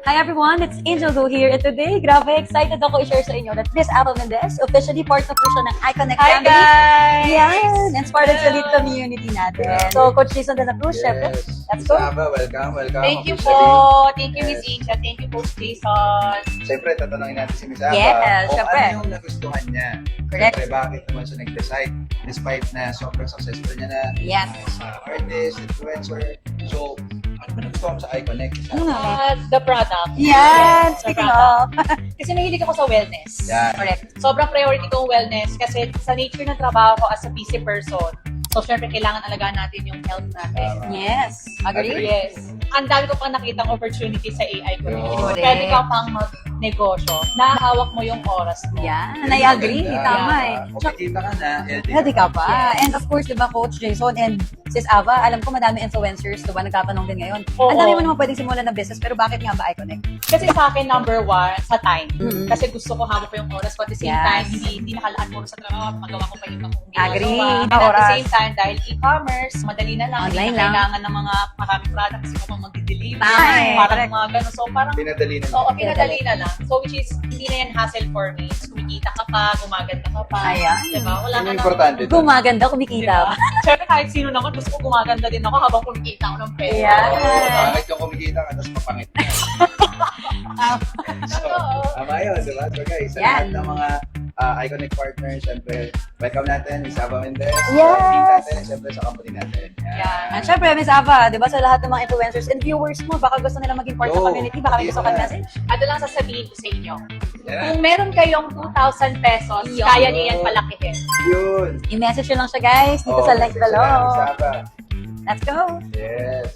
Hi everyone, it's Angel Go here. And today, grabe excited ako i-share sa inyo that Miss Ava Mendez, officially part na po siya ng iConnect Hi family. guys! Yan! And part of the lead community natin. So, Coach Jason de la Cruz, syempre. Let's go. Miss Ava, welcome. Thank you officially. po. Thank you, Miss Yes. Angel. Thank you, Coach Jason. Siyempre, tatanungin natin si Miss Ava Yes, kung syempre. ano yung nagustuhan niya. Correct. Siyempre, bakit naman siya nag-decide despite na sobrang successful niya na Yes. sa artist, influencer. So, ano ba nagustuhan mo sa iConnect? Ano nga? The product. Yan! Speaking of. Kasi mahilig ako sa wellness. Yan. Correct. Sobrang priority ko ang wellness kasi sa nature ng trabaho ko as a busy person, so syempre kailangan alagaan natin yung health natin. Yes. Agree? Yes. Ang dami ko pang nakitang opportunity sa AI ko. Correct. Pwede ka pang mag-negosyo. Nahawak mo yung oras mo. Yan. I agree. Maganda. Tama eh. Kumikita ka na, healthy Healthy ka pa. Yes. And of course, di ba, Coach Jason and Sis Ava, alam ko madami influencers, di ba, nagtatanong din ngayon. Oo. Ang dami mo naman pwedeng simulan na business, pero bakit nga ba iConnect? Kasi sa akin, number one, sa time. Mhm. Kasi gusto ko hawak ko yung oras ko. At the same Yes. time, hindi nakalaan mo sa trabaho. Magawa ko pa yung ibang Agree. And at Oras. the same time, dahil e-commerce, madali na lang. Online Hindi na lang. kailangan ng mga maraming product kasi kung mag-deliver. Tama eh. Parang Correct. mga ganun. So, parang, Pinadali na. oo, pinadali na lang. So, which is, hindi na yan hassle for me. So, kumikita ka pa, gumaganda ka pa. Ayan. Diba? Wala Ano ka yung na. importante doon? Gumaganda, kumikita. Diba? Siyempre, kahit sino naman, gusto ko gumaganda din ako habang kumikita ako ng pera. Ayan. Bakit yung kumikita ka, tapos mapangit ka. So, tama yun, di ba? So guys, sa Yan. lahat ng mga iConnect partners, siyempre, welcome natin, Miss Ava Mendez. Yes. Sa team natin, siyempre sa company natin. Yan. At syempre, Miss Ava, di ba, sa lahat ng mga influencers and viewers mo, baka gusto nila maging part ng Go. community, baka may gusto ka message. Ano lang sasabihin ko sa inyo. Yan. Kung meron kayong 2,000 pesos, Yun. kaya niyo yan palakihin. Yun. I-message nyo lang siya, guys, dito Oh, sa link message na lang, Miss below. Ava. Let's go! Yes.